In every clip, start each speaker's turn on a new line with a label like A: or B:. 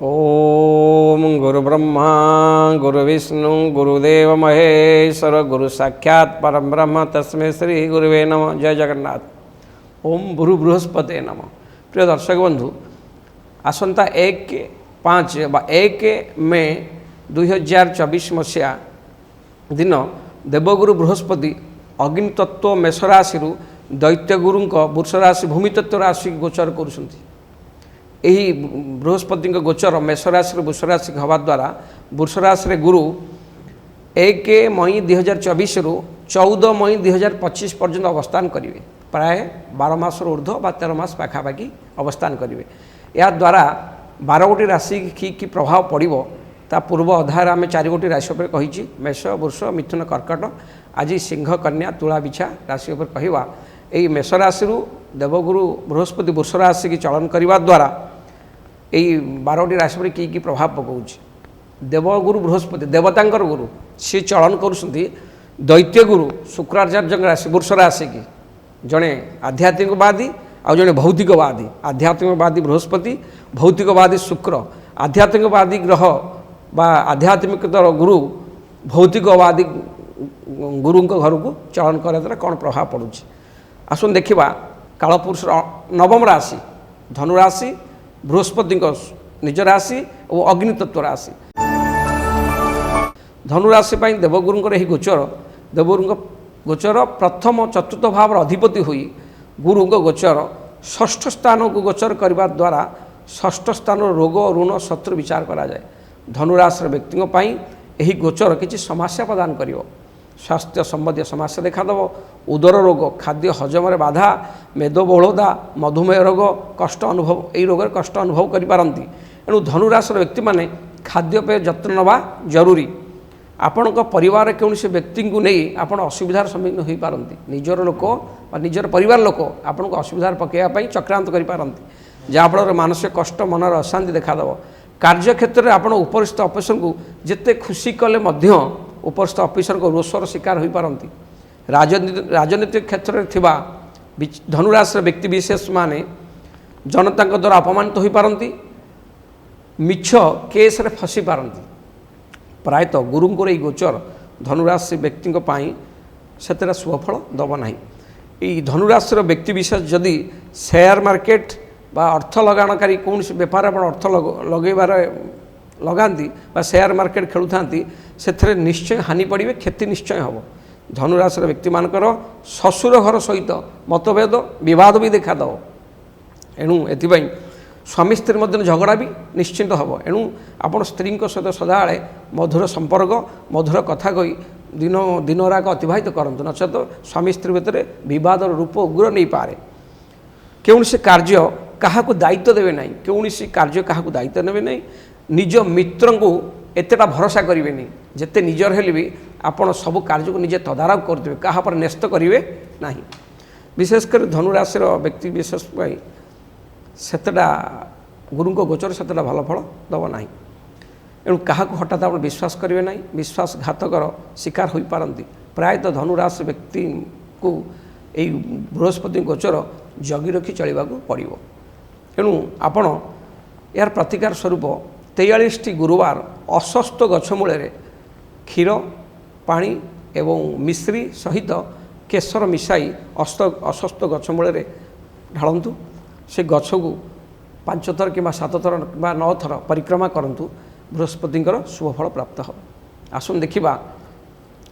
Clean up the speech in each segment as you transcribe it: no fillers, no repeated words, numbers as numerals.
A: ओम गुरुब्रह्मा गुरुविष्णु गुरुदेव महेश्वर गुरु साक्षात परम ब्रह्म तस्मै श्री गुरुवे नमः। जय जगन्नाथ। ओम गुरु बृहस्पति नमः। प्रिय दर्शक बंधु, आसंता 1 मे 2024 मसीहा दिन देवगुरु बृहस्पति अग्नितत्व मेष राशि दैत्य गुरु वृष राशि भूमितत्व राशि गोचर करुँच। यही बृहस्पति गोचर मेष राशि वृष राशि हवा द्वारा वृष राशि गुरु 1 मई 2024 रु 14 मई 2025 पर्यंत अवस्थान करेंगे। प्राय 12 मास ऊर्ध्व बा 13 मास पाखापाखि अवस्थान करेंगे। या द्वारा 12 गोटी राशि की प्रभाव पड़ो ता पूर्व अध्याय आम 4 गोटी राशि पर कही मेष वृष मिथुन कर्कट आज सिंह कन्या तुला बिछा राशि पर कहवा। यही मेष राशि देवगुरु बृहस्पति वृष राशि की चलन करने द्वारा यही 12टी राशि पर की प्रभाव पकाउछ। देवगुरु बृहस्पति देवतांकर गुरु सी चलन करुँच दैत्य गुरु शुक्राचार्य राशि वृष राशि की जड़े आध्यात्मिकवादी आ जड़े भौतिकवादी। आध्यात्मिकवादी बृहस्पति, भौतिकवादी शुक्र। आध्यात्मिकवादी ग्रह बा आध्यात्मिक गुरु भौतिकवादी गुरु घर को चलन कर द्वारा कौन प्रभाव पड़ुछ। आसन देखा कालपुरुष नवम राशि धनु राशि बृहस्पति निज राशि और अग्नितत्व राशि। धनु राशि देवगुरुंकर यही गोचर देवगुरु गोचर प्रथम चतुर्थ भाव अधिपति हुई गुरु गोचर षष्ठ स्थान को गोचर करने द्वारा षष्ठ स्थान रोग ऋण शत्रु विचार करा जाए। धनु राशि व्यक्ति यही गोचर किसी समस्या प्रदान करिवो। स्वास्थ्य संबंधी समस्या देखादेव। उदर रोग, खाद्य हजम बाधा, मेदबहुलता, मधुमेह रोग कष्ट अनुभव यही रोग कष्ट अनुभव करिपारंती। एणु धनुराशि व्यक्ति माने खाद्यपेय जत्न नवा जरूरी। आपण परिवार कौन व्यक्ति को नहीं आपण असुविधार सम्मुखीन हो पारती। निजर लोक निजर परिवार लोक आपण को असुविधार पकड़ाई चक्रांत करिपारंती, जहाँफल मानसिक कष्ट मनर अशांति देखादेव। कार्य क्षेत्र में आपण उपरिस्थ ऑफिसर को जिते खुशी कले उपस्थ ऑफिसर को रोषर शिकार हो पारती। राजनीतिक क्षेत्र में थिबा धनुराशि व्यक्ति विशेष माने जनता द्वारा अपमानित हो पारती, मिछ केस रे फसी पारती। प्रायतः गुरुंर यही गोचर धनुराशि व्यक्ति से शुभफल दब ना। ये धनुराशि व्यक्ति विशेष जदि शेयर मार्केट बा अर्थ लगाणकारी कौन बेपार आप अर्थ लगेबार लगाती शेयर मार्केट खेलु से निश्चय हानि पड़े, क्षति निश्चय हम। धनुराशि व्यक्ति मानकर ससुर घर सहित मतभेद विवाद भी देखा। एणु एथिपाई स्वामी स्त्री मध्य झगड़ा भी निश्चिंत हम। एणु आपण स्त्री सहित सदाबले मधुर संपर्क मधुर कथा कही दिन राक अतिवाहित करंतु, नचेत स्वामी स्त्री भितर विवाद रूप उग्र नहीं पारे। कौन से कार्य क्या दायित्व देवे ना, कौन सी कार्य क्या दायित्व ने ना। निज मित्र को एतेटा भरोसा करेंगे नहीं, जिते निजर हेले भी आपड़ सब कार्य को निजे तदारख करते क्या पर न्यस्त करेंगे ना। विशेषकर धनुराशि व्यक्ति विशेष सेतटा गुरु गोचर सेतटा भल फल दब ना। एणु क्या हठात आप विश्वास करेंगे ना, विश्वासघातकर शिकार हो पारती। प्रायतः धनुराशि व्यक्ति को यही बृहस्पति गोचर जगी रखी चलने को पड़ो। एणु आपण यार प्रतिकार स्वरूप 43टी गुरुवार अस्वस्थ गछमूल क्षीर पानी एवं मिश्री सहित केशर मिसाई अस्वस्थ गछमूल ढालतु। से गछ को 5 थर कि 7 थर कि 9 थर परिक्रमा करंतु, बृहस्पतिंकर शुभफल प्राप्त हो। आसुन देखिबा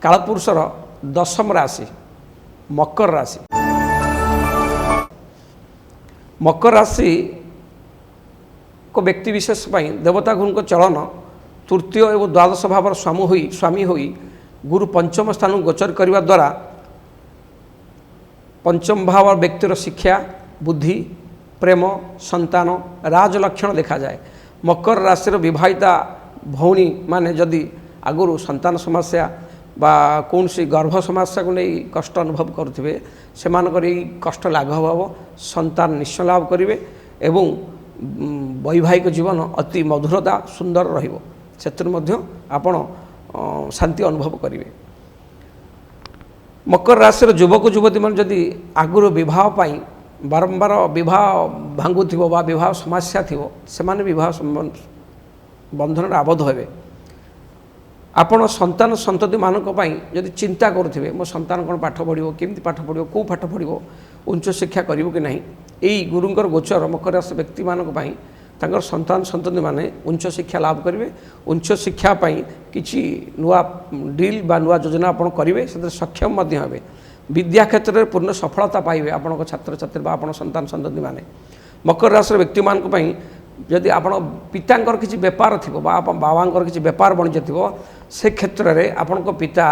A: कालपुरुषर 10म राशि मकर राशि। मकर राशि को व्यक्ति विशेष देवता गुरु को चलन तृतीय एवं द्वादश भाव स्वामी होई गुरु पंचम स्थान गोचर करने द्वारा पंचम भाव व्यक्तिर शिक्षा बुद्धि प्रेम संतान राजलक्षण देखा जाए। मकर राशि विवाहिता भौणी माने जदि आगुरी संतान समस्या बा कौन सी गर्भ समस्या को नहीं कष्ट अनुभव करुवे से कष्ट लाघव हम, संतान निश्चय लाभ करेंगे एवं वैवाहिक जीवन अति मधुरता सुंदर आपण शांति अनुभव करेंगे। मकर राशि युवक युवती मान जदि आगुरी विवाह बारंबार विवाह भांगुथिबो बा विवाह समस्या थिबो, सेमाने विवाह बंधन आबद्ध हे आपण संतान संतति मानक जदि चिंता करुवे मो संतान कौन पाठ पढ़ो केमती पाठ पढ़ो कौ पाठ पढ़ो उच्च शिक्षा करिवो कि नहीं यही गुरुंकर गोचर मकर राशि व्यक्ति मानक तांकर संतान संतति माने उच्च शिक्षा लाभ करेंगे उच्च शिक्षा किसी नुआ डील बा नुआ योजना आपड़ करेंगे से सक्षम हे विद्या क्षेत्र में पूर्ण सफलता पाइबे आपण छात्र छात्री बा आपण संतान संतति माने मकर राशि व्यक्ति मानक जदि आपण पितांकर किसी बेपार थी बाबांकर किसी बेपार वाणिज्य थी से क्षेत्र में आपण पिता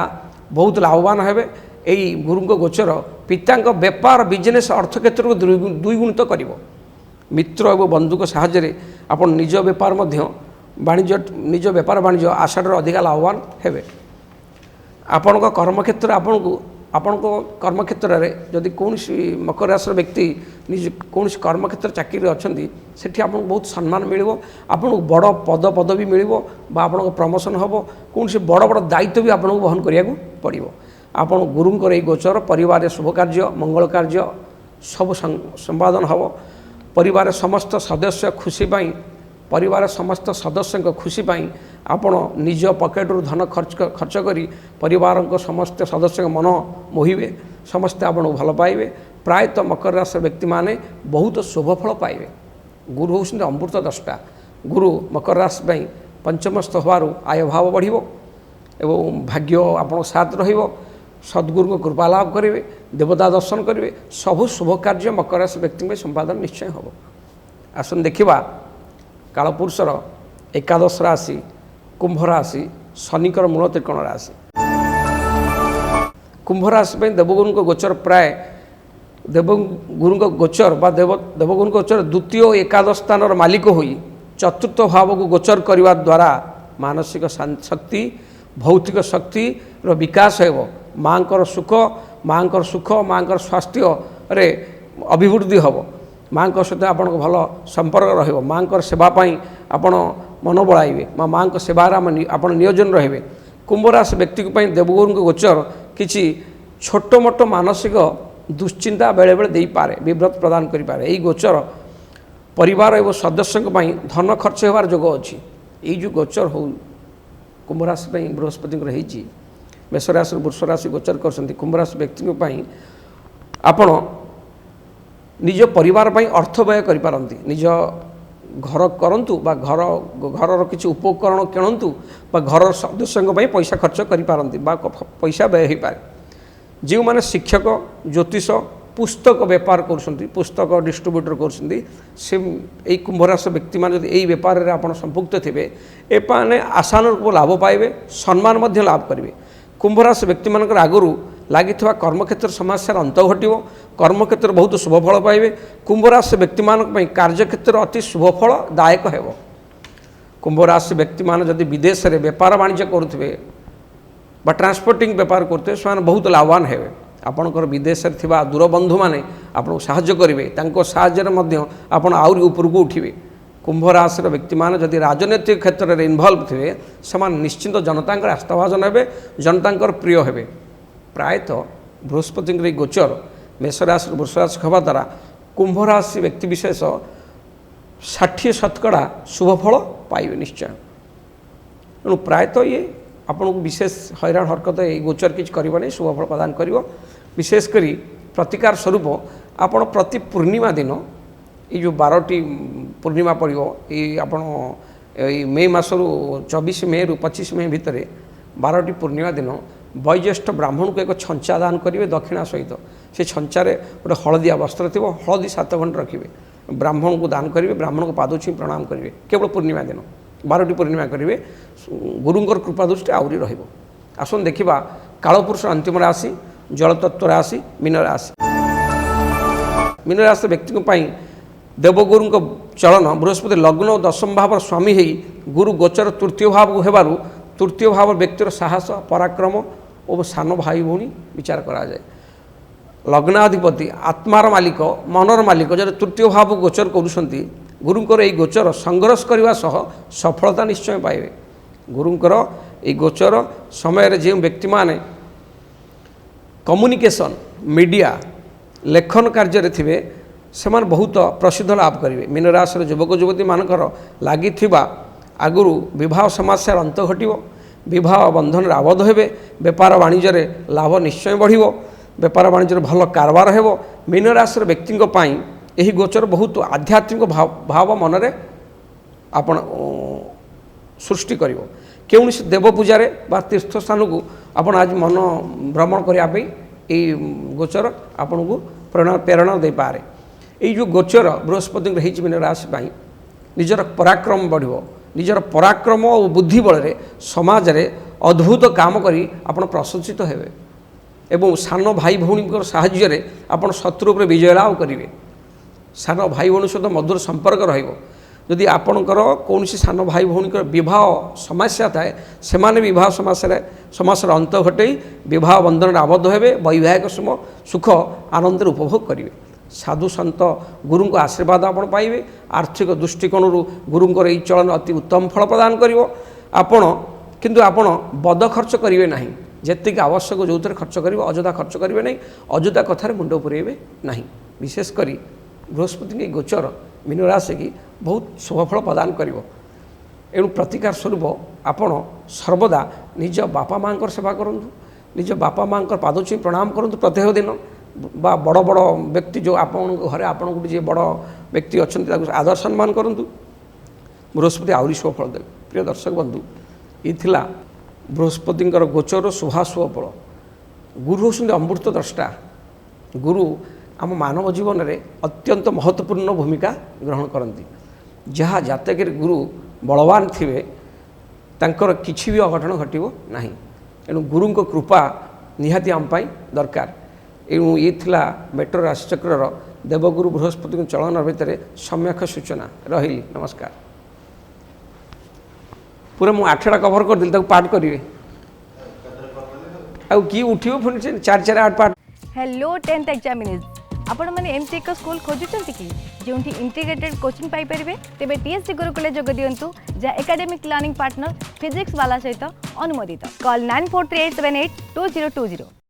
A: बहुत लाभवान हे यही गुरुंक गोचर पिता बेपार बिजनेस अर्थ क्षेत्र को द्विगुणित कर मित्र और बंधु साहाय्य आपण निज बेपार वाणिज्य निज बेपार वाणिज्य आशार अधिक लाभवान हे आपण कर्मक्षेत्र आपण कर्मक्षेत्र में जदि कौन मकर राशि व्यक्ति निज कौन कर्मक्षेत्र चाकरी अच्छा से आपको बहुत सम्मान मिल आपको बड़ पद पदवी मिल आप प्रमोशन हम कौन बड़ बड़ दायित्व भी आपको वहन करा पड़ो आपण गुरुंकर ये गोचर परिवार शुभ कार्य मंगल कार्य सब संपादन हम परिवार समस्त सदस्य खुशी परिवार समस्त सदस्य खुशी आपण निज पकेट्रु धन खर्च करी परिवार समस्त सदस्य मन मोहिबे समस्ते आपको भल पाइबे प्रायतः मकर राशि व्यक्ति माने बहुत शुभफल पाइबे गुरु होउछन्ति अमृत दृष्टा गुरु मकर राशि पंचमस्थ होवारु आय भाव बढ़िबो एवं भाग्य आपण साथ रहिबो सद्गुरु को कृपा लाभ करेंगे देवता दर्शन करेंगे सबु शुभ कार्य मकर राशि व्यक्ति में संपादन निश्चय हम आसन देखा कालपुरुषर एकादश राशि कुंभ राशि शनिकर मूल त्रिकोण राशि कुंभ राशि देवगुरु गोचर प्राय देवगुरु गोचर बा देवगुरु गोचर द्वितीय एकादश स्थान मालिक होई चतुर्थ भाव को गोचर करने द्वारा मानसिक शक्ति भौतिक शक्ति विकास हो माँ सुख माँ स्वास्थ्य रे अभिवृद्धि हम माँ सहित आप भल संपर्क रहा सेवाई आपण मन बढ़ाइबे माँ सेवार आप नियोजन रहे कुंभ राशि व्यक्ति देवगुरु गोचर किसी छोट मोट मानसिक दुश्चिंता बेले बेले दे पारे विव्रत प्रदान करें यही गोचर परिवार एवं सदस्य धन खर्च होवार जोग अच्छी यही जो गोचर हो कुंभ राशि बृहस्पति मेष राशि वृष राशि गोचर कर कुंभ राशि व्यक्ति आपण निज परिवार अर्थ व्यय करिपारंती निज घर करंतु बा घर किसी उपकरण किणतु बा घर सदस्य पैसा खर्च करिपारंती बा पैसा व्यय हो पाए जो माने शिक्षक ज्योतिष पुस्तक बेपार कर पुस्तक डिस्ट्रीब्यूटर कर कुंभ राशि व्यक्ति मान यही बेपार में आप संपुक्त थे एपाने आशानुरूप लाभ पाइबे सम्मान लाभ करेंगे कुंभ राशि व्यक्ति मान आगु लगी कर्मक्षेत्र समस्या अंत घटो कर्मक्षेत्र बहुत शुभफल पाइबे कुंभ राशि व्यक्ति मान कार्यक्षेत्र अति शुभफल दायक हो कुंभ राशि व्यक्ति मान जदि विदेश में बेपार वाणिज्य करुवे बा ट्रांसपोर्टिंग बेपार करते से बहुत लाभवान हे आपणकर विदेश में दूर बंधु मैंने आपको साहाय्य करेंगे आप आहरी उपरक उठे कुंभ राशि व्यक्ति मान जदि राजनैतिक क्षेत्र में इनवल्व थे से निश्चिंत जनता आस्थाभाजन हे जनता प्रिय हे प्रायतः बृहस्पति गोचर मेष राशि वृष राशि हवा द्वारा कुंभ राशि व्यक्ति विशेष 60% शुभफल पाइबे निश्चय तेणु प्रायतः ये आपन को विशेष हैरान हरकत ये गोचर किसी कर शुभफल प्रदान कर विशेषकर प्रतिकार स्वरूप आपन प्रति पूर्णिमा दिन ये जो 12टी पूर्णिमा पड़ो ये आपन मे मसरू 24 मे रु 25 मे भितर 12टी पूर्णिमा दिन वयोज्येष्ठ ब्राह्मण को एक छंचा दान करेंगे दक्षिणा सहित से छंचारे गोटे हलदिया वस्त्र थी हलदी 7 खंड रखिए ब्राह्मण को दान करेंगे ब्राह्मण को पाद छुई प्रणाम करेंगे केवल पूर्णिमा दिन 12टी पूर्णिमा करेंगे गुरुंकर कृपा दृष्टि आहरी रसन देखा कालपुरुष अंतिम राशि जलतत्व राशि मीन राशि व्यक्ति देवगुरु चलन बृहस्पति लग्न और दशम भाव स्वामी ही गुरु गोचर तृतीय भाव को हेबारु तृतीय भाव व्यक्तिर साहस पराक्रम और सान भाई भौणी विचार करा जाए लग्नाधिपति आत्मार मालिक मनर मालिक जब तृतीय भाव गोचर करुँच गुरुंकर ये गोचर संघर्ष करने सह सफलता निश्चय पाइबे गुरुंकर ये गोचर समय जो व्यक्ति माने कम्युनिकेशन मीडिया लेखन कार्य थे से बहुत प्रसिद्ध लाभ करेंगे मीन राशि युवक युवती मानकर लगी आगुरी विवाह समस्या अंत घटव विवाह बंधन आबद्ध हेबे बेपार वाणिज्य लाभ निश्चय बढ़िबो बेपार वाणिज्य भल कारबार हेबो। मीन राशि व्यक्ति यही गोचर बहुत आध्यात्मिक भाव मनरे आपण सृष्टि करिवो। कौनसी देव पूजार बा तीर्थ स्थान को आपण आज मन भ्रमण करने गोचर आपन को प्रेरणा दे पारे। ये जो गोचर बृहस्पति मीन राशि निजर पराक्रम बढ़िबो निजर पराक्रम और बुद्धि बल समाज रे अद्भुत काम करी आपण प्रशंसित हेबे एवं सान भाई भौणी साहाय्य आपण शत्रु पर विजय लाभ करेंगे। सान भाई भौणी सहित मधुर संपर्क रहिबो। जदि आपणकर कौन सान भाई भौणी विवाह समस्या थाए से विवाह समस्या अंत घटे विवाह बंधन आबद्ध हेबे वैवाहिक सुख आनंद उपभोग करेंगे। साधु सन्त गुरु को आशीर्वाद आपण पाइबे। आर्थिक दृष्टिकोण गुरुंकर यही चलन अति उत्तम फल प्रदान करिवो। आपण किंतु आपण बद खर्च करेंगे ना जेतिक आवश्यक जो थे खर्च करेंगे अଯଥା खर्च करेंगे नहीं अଯଥା कथार मुंड पुरेबे नहीं। विशेषकर बृहस्पति गोचर मीन राशि की बहुत शुभफल प्रदान करिवो। एणु प्रतिकार स्वरूप आपण सर्वदा निज बापा माँ सेवा करूँ निज बापा माँ पाद छुई प्रणाम करूँ प्रत्येक दिन बा बड़ बड़ व्यक्ति जो आपण घरे आपण जी बड़ व्यक्ति अच्छा आदर सम्मान करूँ बृहस्पति आहरी शुभफल दे। प्रिय दर्शक बंधु ये बृहस्पति गोचर शुभाशुभ फल। गुरु होती अमृत द्रष्टा। गुरु आम मानव जीवन में अत्यंत महत्वपूर्ण भूमिका ग्रहण करती। जहाँ जातक गुरु बलवान थे तांकर किछि भी अघटन घटो ना। एणु गुरु कृपा निहाती आम दरकार। एणु ये मेट्रो राशिचक्र देवगुरु बृहस्पति चलन भितर सम्यक सूचना रही। नमस्कार। पूरा मुझे 8टा कभर कर दिल पाठ करेंगे आउ कि उठियो पुणी 4 8 पाठ।
B: हेलो 10th एग्जामिनीज आपण मैंने एमती एक स्कूल खोजुंट कि जो इंटीग्रेटेड कोचिंग पाई परिबे तेबे टीएससी गुरुकुल जोग दियंतु जा एकेडमिक लर्निंग पार्टनर फिजिक्स वाला सहित अनुमोदित। कॉल 9438782020।